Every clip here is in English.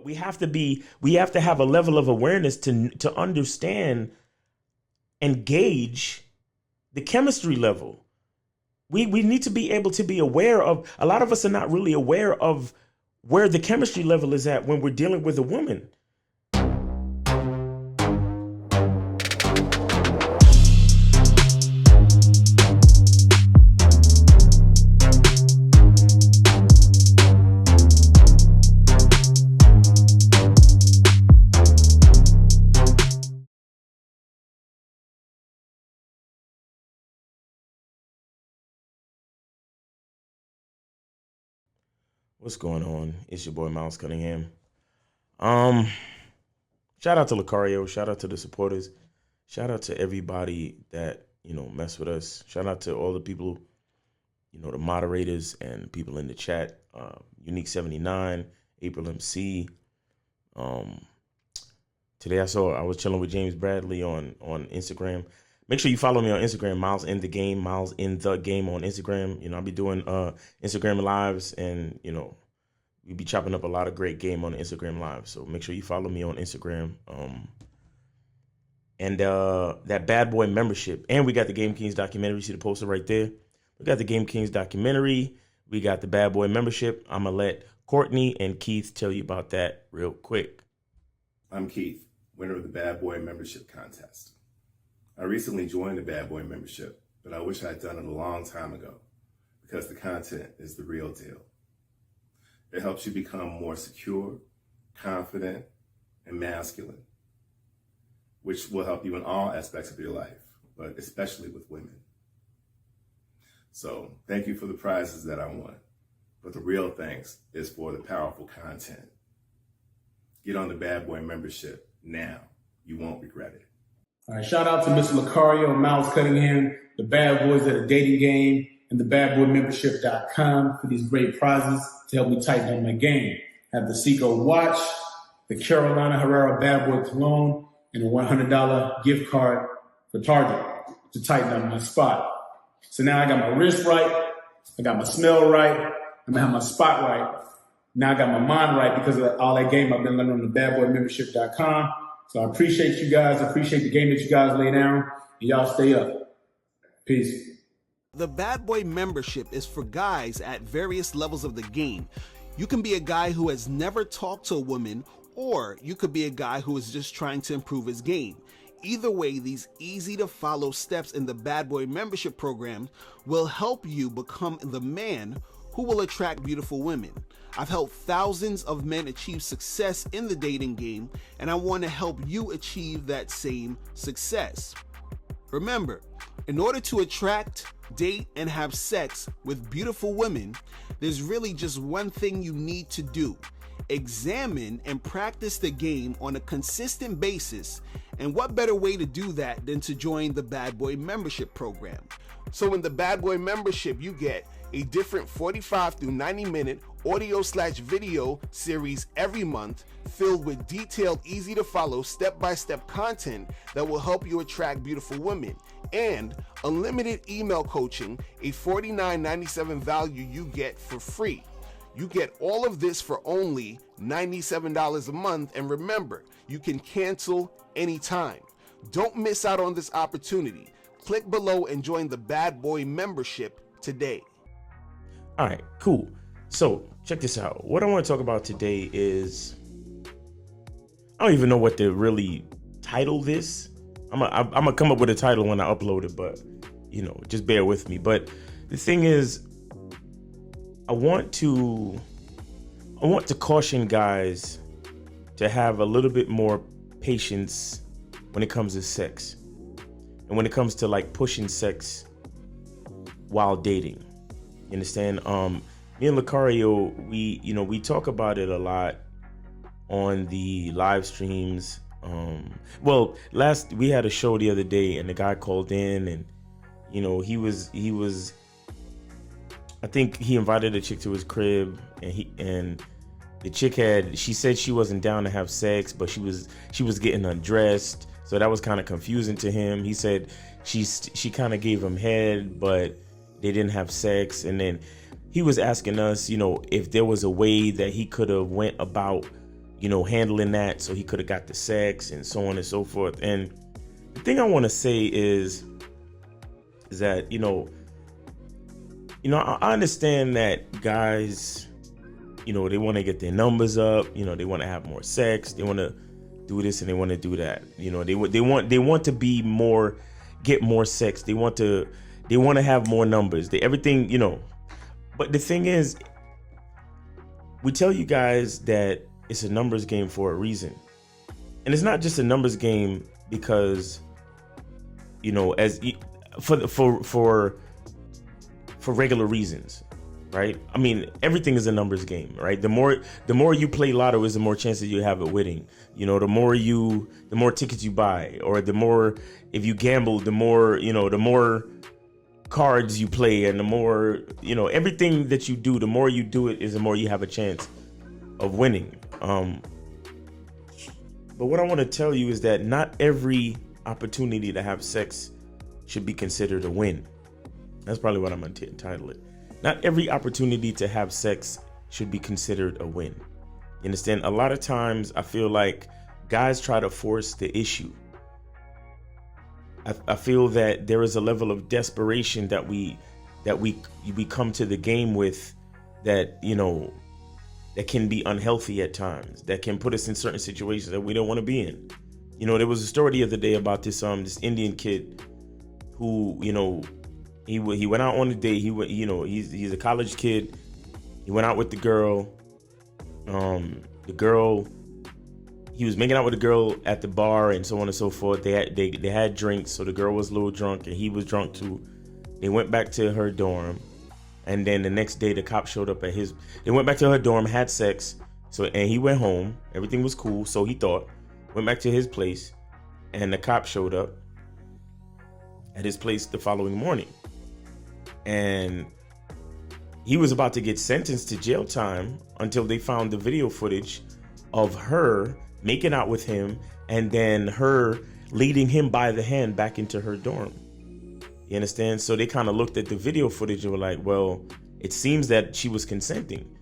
But we have to have a level of awareness to understand and gauge the chemistry level. We need to be able to be aware of, a lot of us are not really aware of where the chemistry level is at when we're dealing with a woman. What's going on? It's your boy Miles Cunningham. Shout out to Lucario. Shout out to the supporters. Shout out to everybody that, mess with us. Shout out to all the people, the moderators and people in the chat. Unique 79, April MC. Today I was chilling with James Bradley on Instagram. Make sure you follow me on Instagram, Miles in the Game, Miles in the Game on Instagram. I'll be doing Instagram lives, and we be chopping up a lot of great game on the Instagram live. So make sure you follow me on Instagram. And that Bad Boy membership, and we got the Game Kings documentary. You see the poster right there. We got the Game Kings documentary. We got the Bad Boy membership. I'm gonna let Courtney and Keith tell you about that real quick. I'm Keith, winner of the Bad Boy membership contest. I recently joined the Bad Boy membership, but I wish I had done it a long time ago because the content is the real deal. It helps you become more secure, confident, and masculine, which will help you in all aspects of your life, but especially with women. So thank you for the prizes that I won, but the real thanks is for the powerful content. Get on the Bad Boy membership now. You won't regret it. All right, shout out to Mr. Lucario, Miles Cunningham, the Bad Boys at the Dating Game, and the badboymembership.com for these great prizes to help me tighten up my game. I have the Seiko watch, the Carolina Herrera Bad Boy cologne, and a $100 gift card for Target to tighten up my spot. So now I got my wrist right, I got my smell right, I'm gonna have my spot right. Now I got my mind right because of all that game I've been learning on the badboymembership.com. So I appreciate you guys. I appreciate the game that you guys lay down. And y'all stay up. Peace. The Bad Boy membership is for guys at various levels of the game. You can be a guy who has never talked to a woman, or you could be a guy who is just trying to improve his game. Either way, these easy to follow steps in the Bad Boy membership program will help you become the man who will attract beautiful women. I've helped thousands of men achieve success in the dating game, and I want to help you achieve that same success. Remember, in order to attract, date, and have sex with beautiful women, there's really just one thing you need to do. Examine and practice the game on a consistent basis, and what better way to do that than to join the Bad Boy membership program. So in the Bad Boy membership, you get a different 45 through 90 minute audio/video series every month filled with detailed, easy to follow, step-by-step content that will help you attract beautiful women, and unlimited email coaching, a $49.97 value you get for free. You get all of this for only $97 a month, and remember, you can cancel anytime. Don't miss out on this opportunity. Click below and join the Bad Boy membership today. All right, cool. So check this out. What I want to talk about today is, I don't even know what to really title this. I'm gonna come up with a title when I upload it, but just bear with me. But the thing is, I want to caution guys to have a little bit more patience when it comes to sex, and when it comes to like pushing sex while dating. You understand? Me and Lucario, we talk about it a lot on the live streams. We had a show the other day, and the guy called in, and he was I think he invited a chick to his crib, and the chick she said she wasn't down to have sex, but she was getting undressed, so that was kind of confusing to him. He said she kind of gave him head, but they didn't have sex. And then he was asking us, if there was a way that he could have went about, handling that so he could have got the sex and so on and so forth. And the thing I want to say is that, I understand that guys, they want to get their numbers up, they want to have more sex, they want to do this and they want to do that. They want to be more, get more sex. They want to have more numbers. Everything. But the thing is, we tell you guys that it's a numbers game for a reason, and it's not just a numbers game because, as for regular reasons. Right? I mean, everything is a numbers game, right? The more you play lotto is the more chances you have at winning. The more tickets you buy, or the more, if you gamble, the more cards you play, and the more, everything that you do, the more you do it is the more you have a chance of winning. But what I want to tell you is that not every opportunity to have sex should be considered a win. That's probably what I'm going to entitle it. Not every opportunity to have sex should be considered a win. You understand? A lot of times I feel like guys try to force the issue. I feel that there is a level of desperation that we come to the game with that, that can be unhealthy at times, that can put us in certain situations that we don't want to be in. There was a story the other day about this Indian kid who, he went out on a date. He's a college kid. He went out with the girl. He was making out with the girl at the bar and so on and so forth. They had drinks, so the girl was a little drunk and he was drunk too. They went back to her dorm, and then the next day the cop showed up at his. They went back to her dorm, had sex. And he went home. Everything was cool, so he thought. Went back to his place, and the cop showed up at his place the following morning. And he was about to get sentenced to jail time until they found the video footage of her making out with him and then her leading him by the hand back into her dorm. You understand? So they kind of looked at the video footage and were like, well, it seems that she was consenting.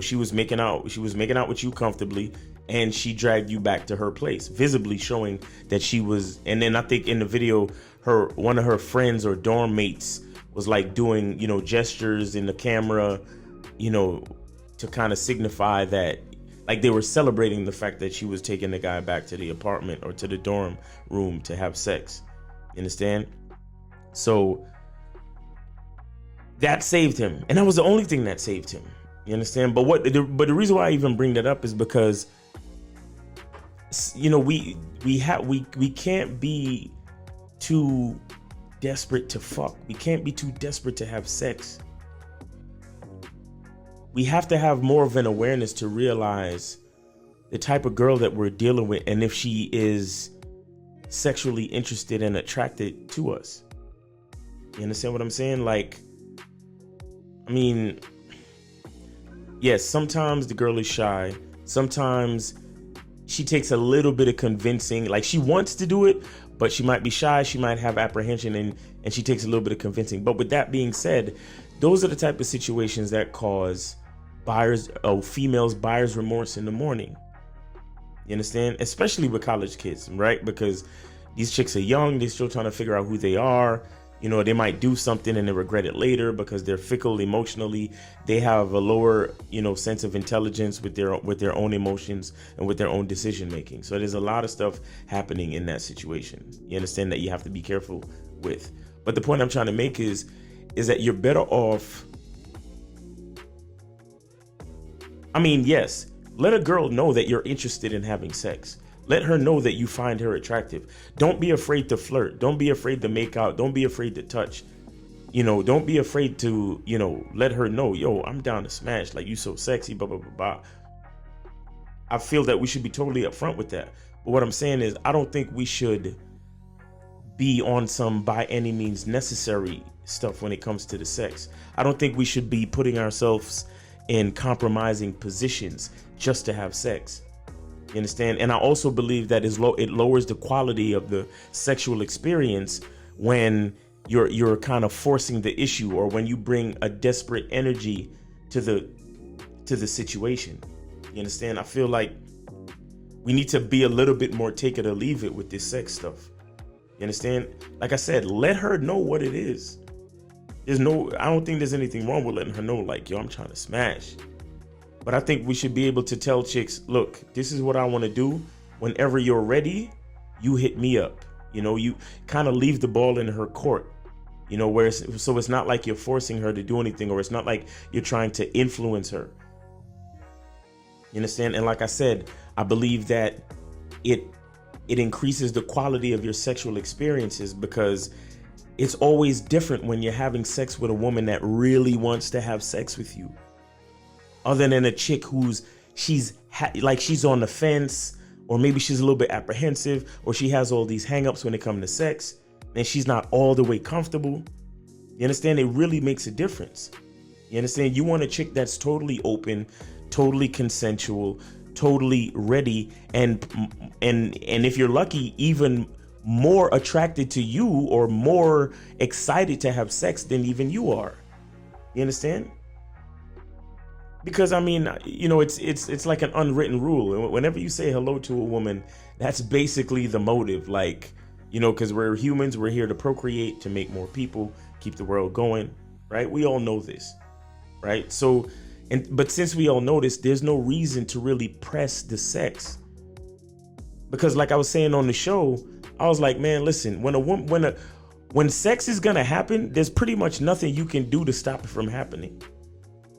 She was making out with you comfortably, and she dragged you back to her place, visibly showing that she was. And then I think in the video, one of her friends or dorm mates was like doing, gestures in the camera, to kind of signify that, like, they were celebrating the fact that she was taking the guy back to the apartment or to the dorm room to have sex. You understand? So that saved him. And that was the only thing that saved him. You understand? But the reason why I even bring that up is because, we can't be too desperate to fuck. We can't be too desperate to have sex. We have to have more of an awareness to realize the type of girl that we're dealing with, and if she is sexually interested and attracted to us. You understand what I'm saying? Like, I mean, yes, sometimes the girl is shy. Sometimes she takes a little bit of convincing. Like, she wants to do it, but she might be shy. She might have apprehension, and she takes a little bit of convincing. But with that being said, those are the type of situations that cause females buyer's remorse in the morning. You understand? Especially with college kids, right? Because these chicks are young. They're still trying to figure out who they are. They might do something and they regret it later because they're fickle emotionally. They have a lower, sense of intelligence with their own emotions and with their own decision making. So there's a lot of stuff happening in that situation. You understand that you have to be careful with. But the point I'm trying to make is that you're better off. I mean, yes, let a girl know that you're interested in having sex. Let her know that you find her attractive. Don't be afraid to flirt. Don't be afraid to make out. Don't be afraid to touch. Don't be afraid to, let her know, yo, I'm down to smash. Like, you so sexy, blah, blah, blah, blah. I feel that we should be totally upfront with that. But what I'm saying is, I don't think we should be on some by any means necessary stuff when it comes to the sex. I don't think we should be putting ourselves in compromising positions just to have sex. You understand? And I also believe that it lowers the quality of the sexual experience when you're kind of forcing the issue, or when you bring a desperate energy to the situation. You understand? I feel like We need to be a little bit more take it or leave it with this sex stuff. You understand? Like I said, let her know what it is. I don't think there's anything wrong with letting her know, like, yo, I'm trying to smash. But I think we should be able to tell chicks, look, this is what I want to do. Whenever you're ready, you hit me up. You know, you kind of leave the ball in her court, you know, so it's not like you're forcing her to do anything, or it's not like you're trying to influence her. You understand? And like I said, I believe that it increases the quality of your sexual experiences, because it's always different when you're having sex with a woman that really wants to have sex with you, other than a chick she's on the fence, or maybe she's a little bit apprehensive, or she has all these hangups when it comes to sex, and she's not all the way comfortable. You understand? It really makes a difference. You understand? You want a chick that's totally open, totally consensual, totally ready, and if you're lucky, even more attracted to you or more excited to have sex than even you are. You understand? Because I mean, you know, it's like an unwritten rule. Whenever you say hello to a woman, that's basically the motive. Like, you know, because we're humans, we're here to procreate, to make more people, keep the world going, right? We all know this, right? So, but since we all know this, there's no reason to really press the sex. Because like I was saying on the show, I was like, man, listen, when sex is gonna happen, there's pretty much nothing you can do to stop it from happening.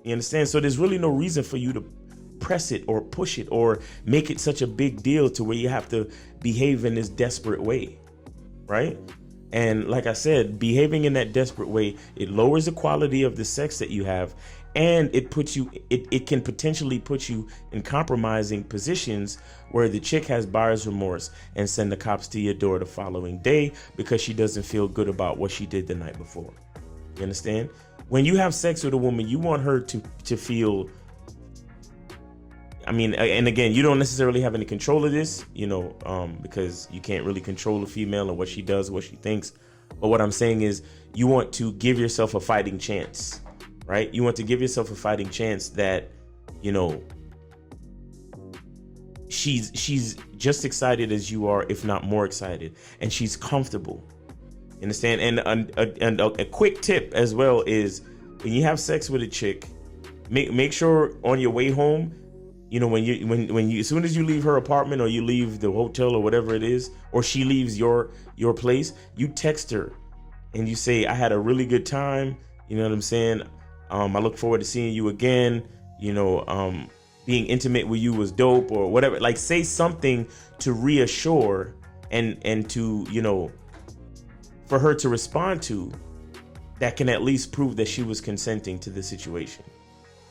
You understand? So there's really no reason for you to press it or push it or make it such a big deal to where you have to behave in this desperate way, right? And like I said, behaving in that desperate way, it lowers the quality of the sex that you have, and it can potentially put you in compromising positions where the chick has buyer's remorse and send the cops to your door the following day because she doesn't feel good about what she did the night before. You understand? When you have sex with a woman, you want her to feel, I mean, and again, you don't necessarily have any control of this, you know, because you can't really control a female and what she does, what she thinks. But what I'm saying is, you want to give yourself a fighting chance, right? You want to give yourself a fighting chance that, you know, she's just excited as you are, if not more excited, and she's comfortable. Understand? And a quick tip as well is, when you have sex with a chick, make sure on your way home, you know, when you as soon as you leave her apartment, or you leave the hotel or whatever it is, or she leaves your place, you text her and you say, I had a really good time. You know what I'm saying? I look forward to seeing you again. You know, being intimate with you was dope, or whatever. Like, say something to reassure and to, you know, for her to respond to, that can at least prove that she was consenting to the situation.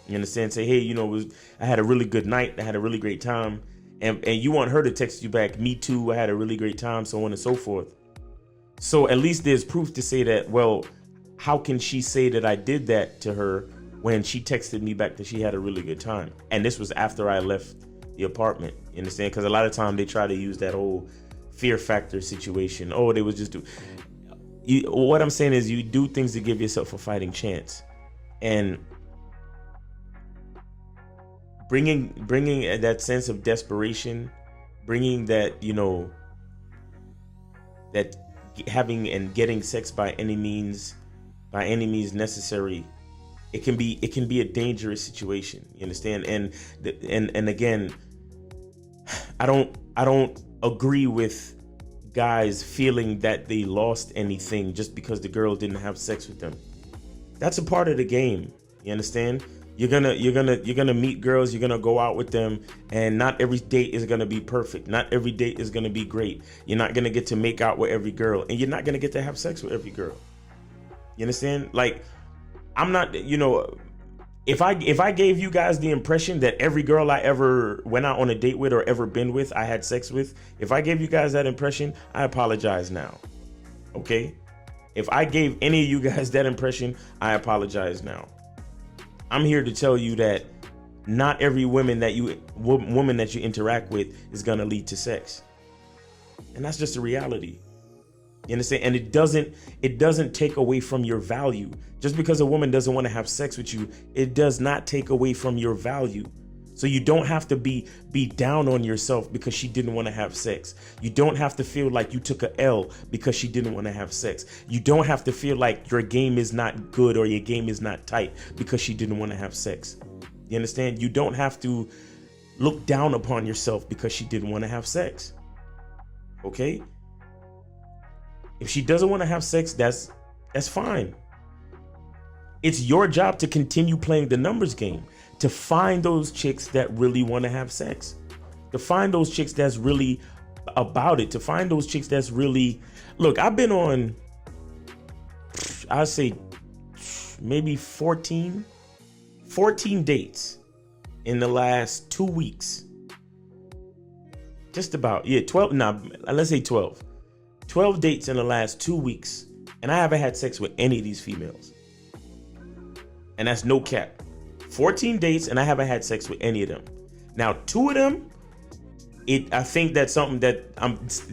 You understand? Say, hey, you know, I had a really good night. I had a really great time. And you want her to text you back, me too, I had a really great time, so on and so forth. So at least there's proof to say that, well, how can she say that I did that to her when she texted me back that she had a really good time? And this was after I left the apartment. You understand? Because a lot of time they try to use that whole fear factor situation. Oh, they was just what I'm saying is, you do things to give yourself a fighting chance, and bringing that sense of desperation, bringing that, you know, that having and getting sex by any means necessary, it can be a dangerous situation. You understand? And again, I don't agree with guys feeling that they lost anything just because the girl didn't have sex with them. That's a part of the game. You understand? You're gonna meet girls, you're gonna go out with them, and not every date is gonna be perfect. Not every date is gonna be great. You're not gonna get to make out with every girl, and you're not gonna get to have sex with every girl. You understand? Like, I'm not, you know, if I gave you guys the impression that every girl I ever went out on a date with or ever been with, I had sex with, if I gave you guys that impression, I apologize now. Okay? If I gave any of you guys that impression, I apologize now. I'm here to tell you that not every woman that you interact with is gonna lead to sex. And that's just a reality. You understand? And it doesn't take away from your value. Just because a woman doesn't want to have sex with you, it does not take away from your value. So you don't have to be down on yourself because she didn't want to have sex. You don't have to feel like you took a L because she didn't want to have sex. You don't have to feel like your game is not good or your game is not tight because she didn't want to have sex. You understand? You don't have to look down upon yourself because she didn't want to have sex. Okay? If she doesn't want to have sex, that's fine. It's your job to continue playing the numbers game, to find those chicks that really want to have sex, to find those chicks that's really about it, to find those chicks that's really, look, I've been on, I'd say maybe 14 dates in the last 2 weeks. Just about, 12, let's say 12. 12 dates in the last 2 weeks. And I haven't had sex with any of these females. And that's no cap. 14 dates and I haven't had sex with any of them. Now, 2 of them, I think that's something that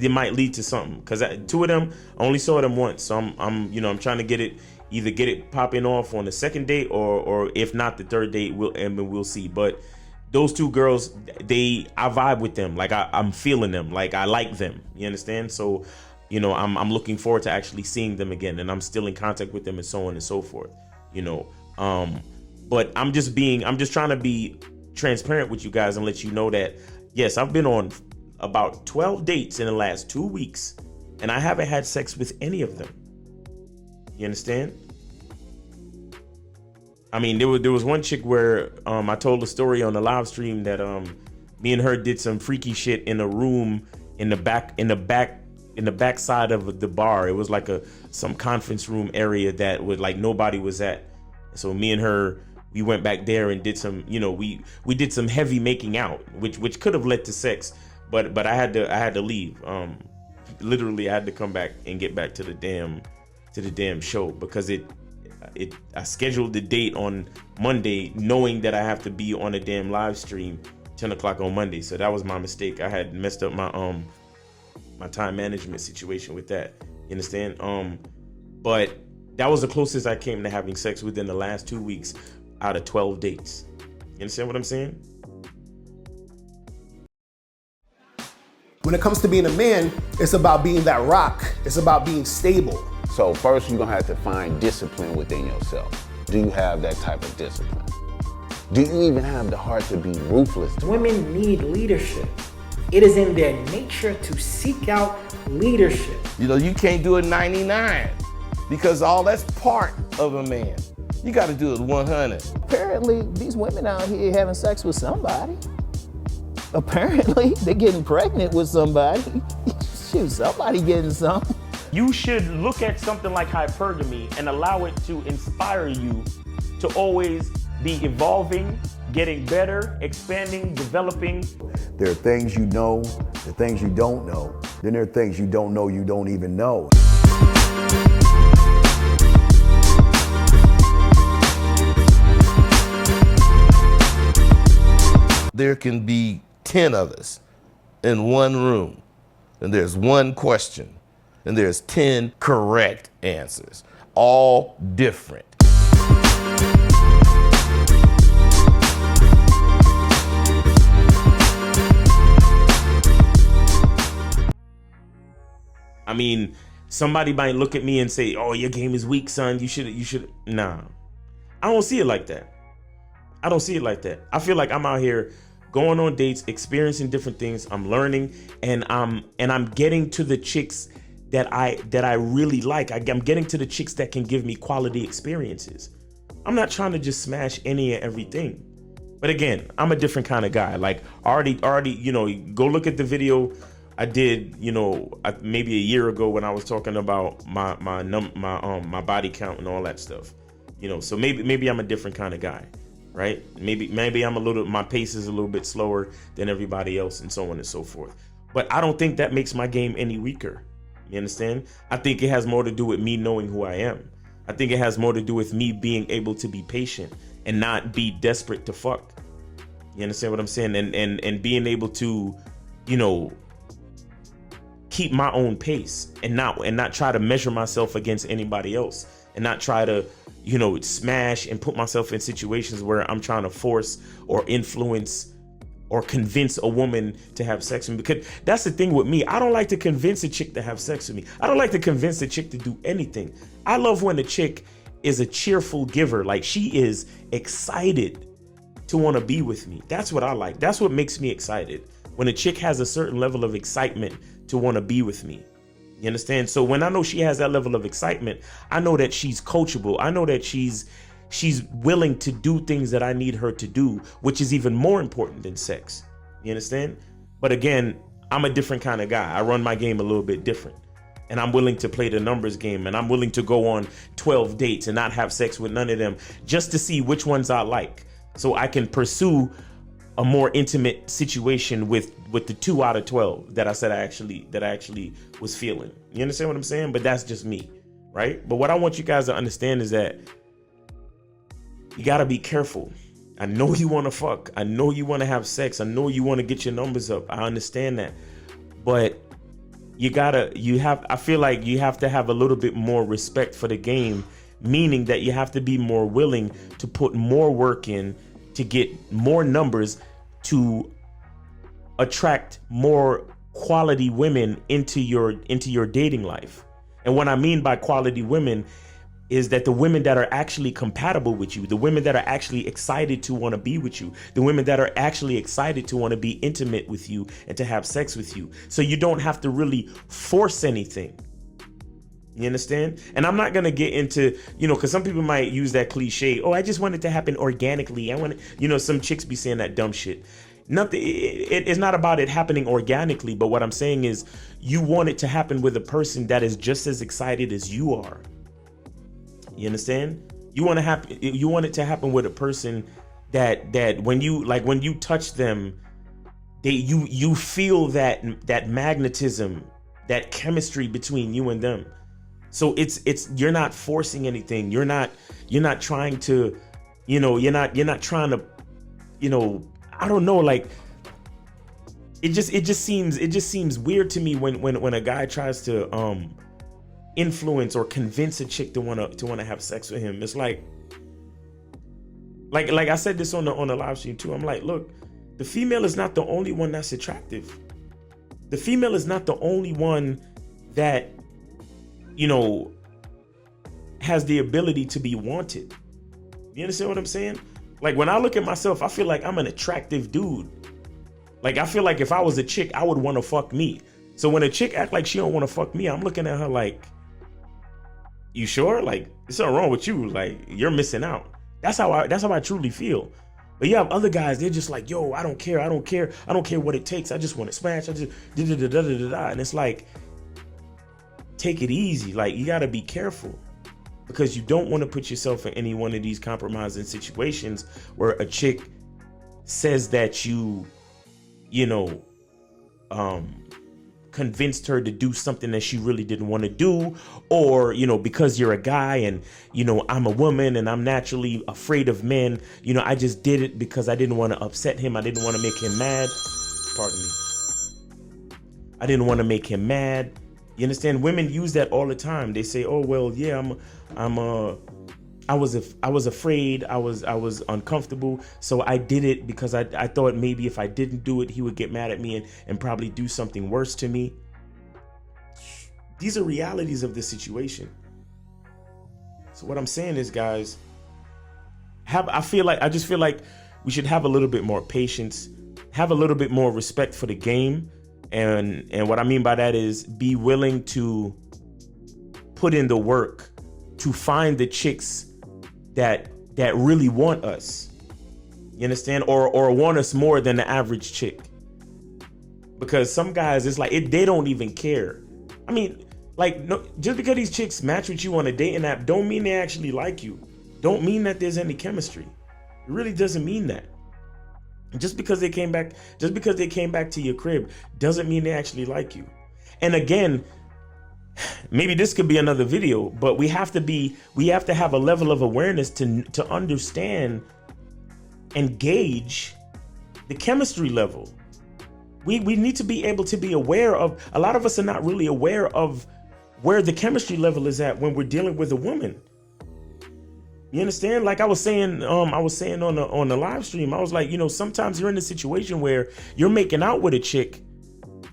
it might lead to something, because 2 of them, I only saw them once. So I'm trying to get it popping off on the second date, or if not the third date, we'll see. But those 2 girls, I vibe with them. Like I'm feeling them. Like I like them. You understand? So, I'm looking forward to actually seeing them again, and I'm still in contact with them and so on and so forth. But I'm just trying to be transparent with you guys and let you know that, yes, I've been on about 12 dates in the last 2 weeks and I haven't had sex with any of them. You understand? I mean, there was one chick where I told a story on the live stream that me and her did some freaky shit in a room in the back side of the bar. It was like some conference room area that was like nobody was at. So me and her, we went back there and did some, we did some heavy making out, which could have led to sex, but I had to leave. Literally, I had to come back and get back to the damn show, because I scheduled the date on Monday, knowing that I have to be on a damn live stream 10 o'clock on Monday. So that was my mistake. I had messed up my time management situation with that. You understand? But that was the closest I came to having sex within the last 2 weeks out of 12 dates. You understand what I'm saying? When it comes to being a man, it's about being that rock. It's about being stable. So first, you're gonna have to find discipline within yourself. Do you have that type of discipline? Do you even have the heart to be ruthless? Women need leadership. It is in their nature to seek out leadership. You can't do it 99 because all that's part of a man. You got to do it 100. Apparently, these women out here having sex with somebody. Apparently, they're getting pregnant with somebody. Shoot, somebody getting some. You should look at something like hypergamy and allow it to inspire you to always be evolving, getting better, expanding, developing. There are things you know, the things you don't know. Then there are things you don't know you don't even know. There can be 10 of us in one room, and there's one question, and there's 10 correct answers, all different. I mean, somebody might look at me and say, "Oh, your game is weak, son. You should." Nah, I don't see it like that. I don't see it like that. I feel like I'm out here going on dates, experiencing different things. I'm learning, and I'm getting to the chicks that I really like. I'm getting to the chicks that can give me quality experiences. I'm not trying to just smash any and everything. But again, I'm a different kind of guy. Like already, go look at the video I did, maybe a year ago when I was talking about my body count and all that stuff. So maybe I'm a different kind of guy, right? Maybe my pace is a little bit slower than everybody else, and so on and so forth. But I don't think that makes my game any weaker. You understand? I think it has more to do with me knowing who I am. I think it has more to do with me being able to be patient and not be desperate to fuck. You understand what I'm saying? And being able to, keep my own pace and not try to measure myself against anybody else, and not try to, smash and put myself in situations where I'm trying to force or influence or convince a woman to have sex with me. Because that's the thing with me. I don't like to convince a chick to have sex with me. I don't like to convince a chick to do anything. I love when a chick is a cheerful giver. Like, she is excited to want to be with me. That's what I like. That's what makes me excited. When a chick has a certain level of excitement to want to be with me. You understand? So when I know she has that level of excitement, I know that she's coachable. I know that she's willing to do things that I need her to do, which is even more important than sex. You understand? But again, I'm a different kind of guy. I run my game a little bit different. And I'm willing to play the numbers game, and I'm willing to go on 12 dates and not have sex with none of them just to see which ones I like, so I can pursue a more intimate situation with the 2 out of 12 that I said I actually was feeling. You understand what I'm saying? But that's just me, right? But what I want you guys to understand is that you gotta be careful. I know you want to fuck. I know you want to have sex. I know you want to get your numbers up. I understand that, but I feel like you have to have a little bit more respect for the game, meaning that you have to be more willing to put more work in to get more numbers, to attract more quality women into your dating life. And what I mean by quality women is that the women that are actually compatible with you, the women that are actually excited to want to be with you, the women that are actually excited to want to be intimate with you and to have sex with you. So you don't have to really force anything. You understand? And I'm not going to get into, because some people might use that cliche, oh, I just want it to happen organically. I want it, some chicks be saying that dumb shit. Nothing. It's not about it happening organically. But what I'm saying is you want it to happen with a person that is just as excited as you are. You understand? You want it to happen with a person that when you touch them, you feel that magnetism, that chemistry between you and them. So you're not forcing anything. You're not trying to, you're not trying to, I don't know, like it just seems weird to me when a guy tries to influence or convince a chick to want to have sex with him. It's like I said this on the live stream too. I'm like, look, the female is not the only one that's attractive. The female is not the only one that has the ability to be wanted. You understand what I'm saying? Like, when I look at myself, I feel like I'm an attractive dude. Like, I feel like if I was a chick, I would want to fuck me. So when a chick act like she don't want to fuck me, I'm looking at her like, you sure? Like, there's something wrong with you. Like, you're missing out. That's how I truly feel. But you have other guys, they're just like, yo, I don't care what it takes. I just want to smash. I just and it's like, take it easy. Like, you got to be careful, because you don't want to put yourself in any one of these compromising situations where a chick says that you convinced her to do something that she really didn't want to do, or because you're a guy and I'm a woman and I'm naturally afraid of men, I just did it because I didn't want to upset him. I didn't want to make him mad. Pardon me. I didn't want to make him mad. You understand? Women use that all the time. They say, "Oh well, yeah, I was afraid. I was uncomfortable, so I did it because I thought maybe if I didn't do it, he would get mad at me and probably do something worse to me." These are realities of the situation. So what I'm saying is, guys, I just feel like we should have a little bit more patience, have a little bit more respect for the game. And what I mean by that is be willing to put in the work to find the chicks that really want us. You understand? Or want us more than the average chick. Because some guys, it's like they don't even care. I mean, like, no, just because these chicks match with you on a dating app don't mean they actually like you. Don't mean that there's any chemistry. It really doesn't mean that. Just because they came back to your crib doesn't mean they actually like you. And again, maybe this could be another video, but we have to have a level of awareness to understand and gauge the chemistry level. We need to be able to be aware of, a lot of us are not really aware of where the chemistry level is at when we're dealing with a woman. You understand? Like I was saying on the live stream, I was like, sometimes you're in a situation where you're making out with a chick,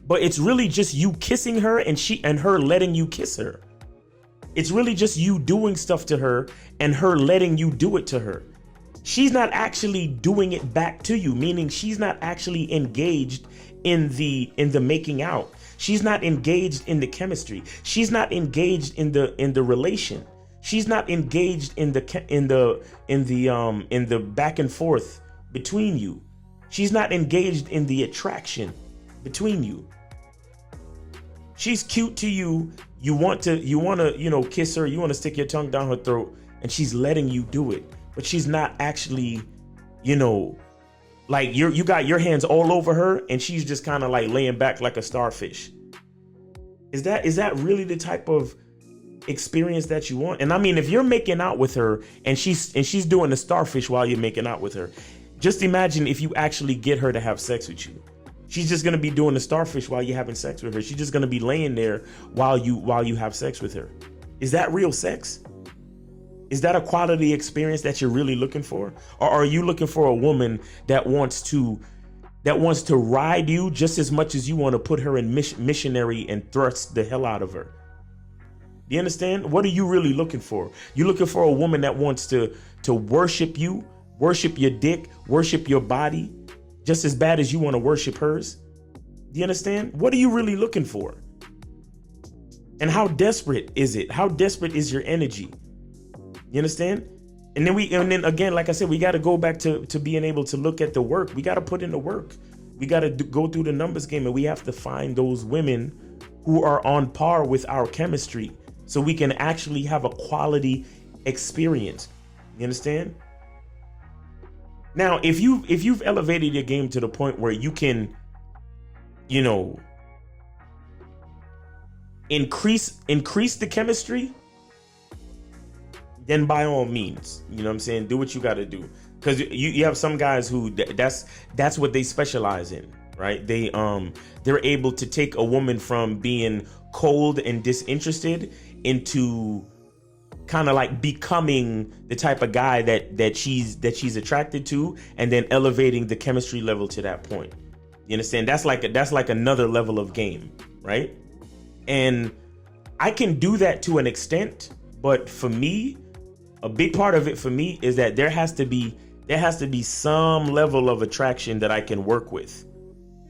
but it's really just you kissing her and her letting you kiss her. It's really just you doing stuff to her and her letting you do it to her. She's not actually doing it back to you, meaning she's not actually engaged in the making out. She's not engaged in the chemistry. She's not engaged in the relation. She's not engaged in the back and forth between you. She's not engaged in the attraction between you. She's cute to you. You want to kiss her. You want to stick your tongue down her throat, and she's letting you do it. But she's not actually, like you got your hands all over her, and she's just kind of like laying back like a starfish. Is that really the type of experience that you want? And I mean, if you're making out with her and she's doing the starfish while you're making out with her, just imagine if you actually get her to have sex with you. She's just gonna be doing the starfish while you're having sex with her. She's just gonna be laying there while you have sex with her. Is that real sex? Is that a quality experience that you're really looking for? Or are you looking for a woman that wants to ride you just as much as you want to put her in missionary and thrust the hell out of her? Do you understand? What are you really looking for? You're looking for a woman that wants to worship you, worship your dick, worship your body, just as bad as you want to worship hers. Do you understand? What are you really looking for? And how desperate is it? How desperate is your energy? You understand? And then again, like I said, we got to go back to being able to look at the work. We got to put in the work. We got to go through the numbers game, and we have to find those women who are on par with our chemistry so we can actually have a quality experience. You understand? Now, if you've elevated your game to the point where you can, increase the chemistry, then by all means, you know what I'm saying, do what you got to do. Because you have some guys who that's what they specialize in, right? They're able to take a woman from being cold and disinterested into kind of like becoming the type of guy that she's attracted to, and then elevating the chemistry level to that point. You understand? That's like another level of game, right? And I can do that to an extent, but for me, a big part of it for me is that there has to be some level of attraction that I can work with.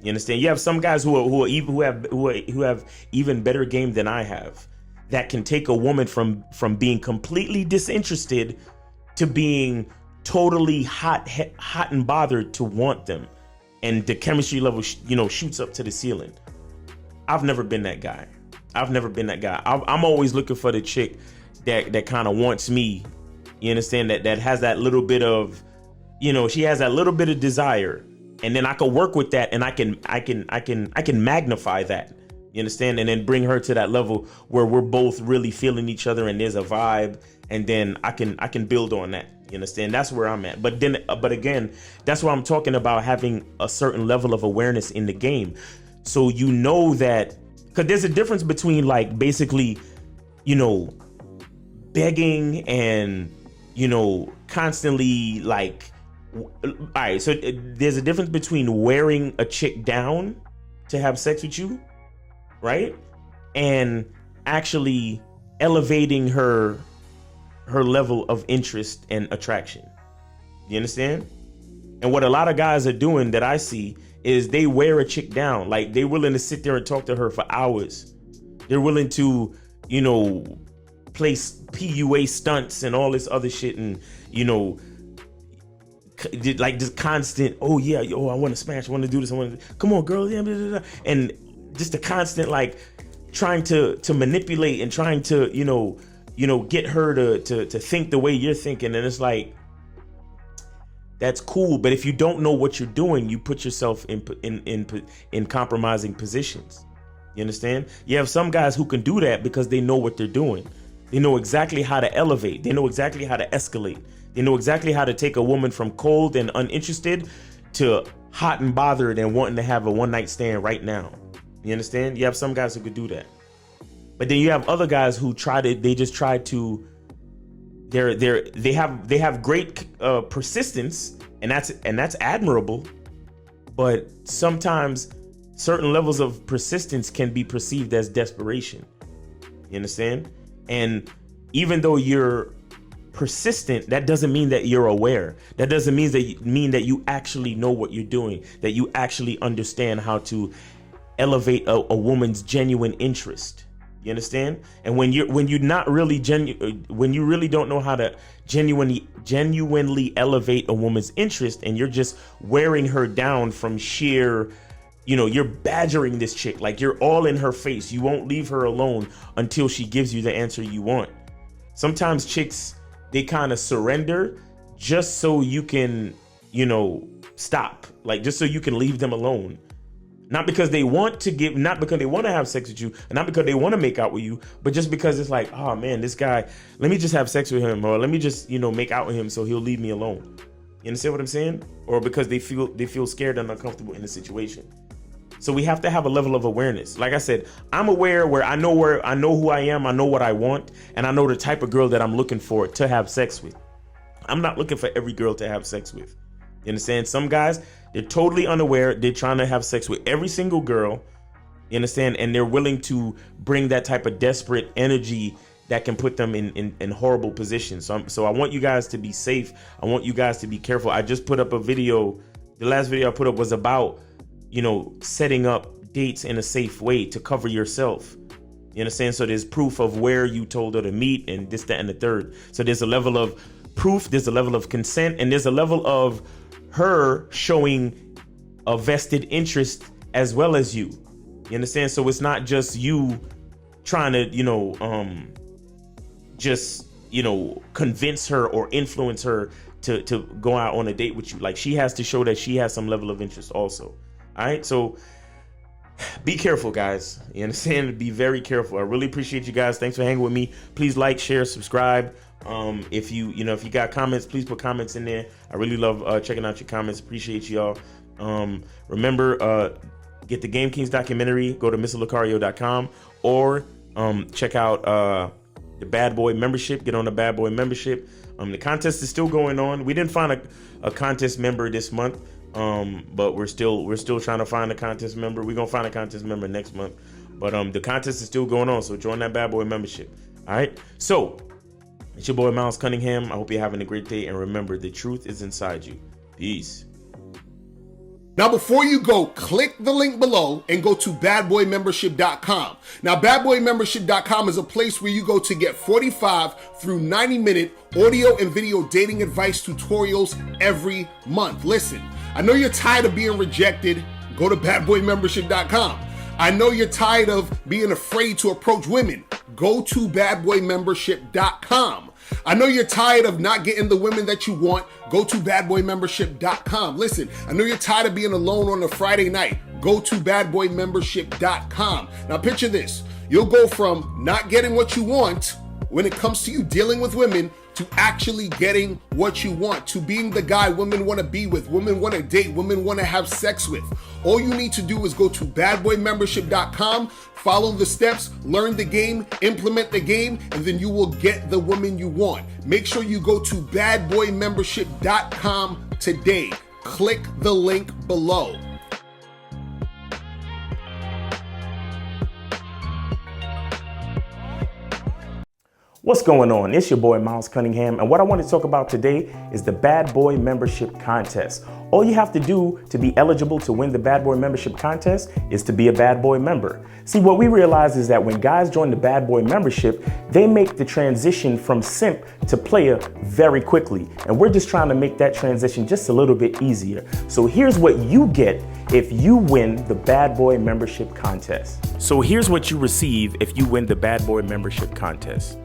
You understand? You have some guys who have even better game than I have, that can take a woman from being completely disinterested to being totally hot and bothered to want them, and the chemistry level shoots up to the ceiling. I've never been that guy. I'm always looking for the chick that kind of wants me. You understand? That has that little bit of, she has that little bit of desire, and then I can work with that, and I can magnify that. You understand? And then bring her to that level where we're both really feeling each other and there's a vibe, and then I can build on that. You understand? That's where I'm at. But again, that's why I'm talking about having a certain level of awareness in the game. So that, because there's a difference between like basically, begging and, constantly like, all right. So there's a difference between wearing a chick down to have sex with you, right? And actually elevating her level of interest and attraction. You understand? And what a lot of guys are doing that I see is they wear a chick down. Like, they're willing to sit there and talk to her for hours. They're willing to, place PUA stunts and all this other shit, and like this constant, oh yeah, I want to smash, I want to do this, come on girl, yeah, blah, blah, blah. And just a constant like trying to manipulate and trying to get her to think the way you're thinking. And it's like, that's cool, but if you don't know what you're doing, you put yourself in compromising positions. You understand? You have some guys who can do that because they know what they're doing. They know exactly how to elevate. They know exactly how to escalate. They know exactly how to take a woman from cold and uninterested to hot and bothered and wanting to have a one-night stand right now. You understand? You have some guys who could do that. But then you have other guys who they they have great persistence, and that's admirable. But sometimes certain levels of persistence can be perceived as desperation. You understand? And even though you're persistent, that doesn't mean that you're aware. That doesn't mean that you actually know what you're doing, that you actually understand how to elevate a woman's genuine interest. You understand? And when you're not really when you really don't know how to genuinely elevate a woman's interest, and you're just wearing her down from sheer, you're badgering this chick, like you're all in her face. You won't leave her alone until she gives you the answer you want. Sometimes chicks, they kind of surrender just so you can, stop, like just so you can leave them alone. Not because they want to not because they want to have sex with you, and not because they want to make out with you, but just because it's like, oh man, this guy, let me just have sex with him, or let me just, make out with him so he'll leave me alone. You understand what I'm saying? Or because they feel scared and uncomfortable in the situation. So we have to have a level of awareness. Like I said, I'm aware where I know who I am, I know what I want, and I know the type of girl that I'm looking for to have sex with. I'm not looking for every girl to have sex with. You understand? Some guys, they're totally unaware. They're trying to have sex with every single girl. You understand? And they're willing to bring that type of desperate energy that can put them in horrible positions. So I want you guys to be safe. I want you guys to be careful. I just put up a video. The last video I put up was about, setting up dates in a safe way to cover yourself. You understand? So there's proof of where you told her to meet and this, that, and the third. So there's a level of proof, there's a level of consent, and there's a level of her showing a vested interest as well as you. You understand? So it's not just you trying to, convince her or influence her to go out on a date with you. Like, she has to show that she has some level of interest also. All right. So be careful, guys. You understand? Be very careful. I really appreciate you guys. Thanks for hanging with me. Please like, share, subscribe. If you got comments, please put comments in there. I really love checking out your comments. Appreciate y'all. Remember, get the Game Kings documentary. Go to milesinthegame.com or check out the Bad Boy membership. Get on the Bad Boy membership. The contest is still going on. We didn't find a contest member this month, but we're still trying to find a contest member. We're gonna find a contest member next month, but the contest is still going on. So join that Bad Boy membership. All right. So it's your boy Miles Cunningham. I hope you're having a great day, and remember, the truth is inside you. Peace. Now, before you go, click the link below and go to badboymembership.com. Now, badboymembership.com is a place where you go to get 45 through 90-minute audio and video dating advice tutorials every month. Listen, I know you're tired of being rejected. Go to badboymembership.com. I know you're tired of being afraid to approach women. Go to badboymembership.com. I know you're tired of not getting the women that you want. Go to badboymembership.com. Listen, I know you're tired of being alone on a Friday night. Go to badboymembership.com. Now picture this. You'll go from not getting what you want when it comes to you dealing with women to actually getting what you want, to being the guy women want to be with, women want to date, women want to have sex with. All you need to do is go to badboymembership.com, follow the steps, learn the game, implement the game, and then you will get the woman you want. Make sure you go to badboymembership.com today. Click the link below. What's going on? It's your boy Miles Cunningham, and what I want to talk about today is the Bad Boy Membership Contest. All you have to do to be eligible to win the Bad Boy Membership Contest is to be a Bad Boy member. See, what we realize is that when guys join the Bad Boy Membership, they make the transition from simp to player very quickly, and we're just trying to make that transition just a little bit easier. So here's what you get if you win the Bad Boy Membership Contest. So here's what you receive if you win the Bad Boy Membership Contest.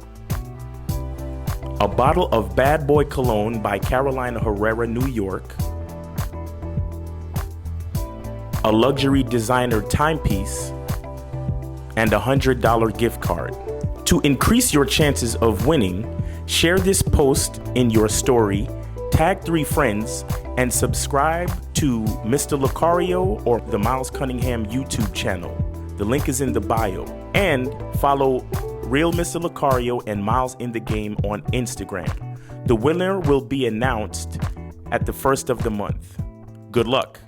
A bottle of Bad Boy Cologne by Carolina Herrera, New York. A luxury designer timepiece. And a $100 gift card. To increase your chances of winning, share this post in your story, tag 3 friends, and subscribe to Mr. Lucario or the Miles Cunningham YouTube channel. The link is in the bio. And follow Real Mr. Lucario and Miles in the Game on Instagram. The winner will be announced at the first of the month. Good luck.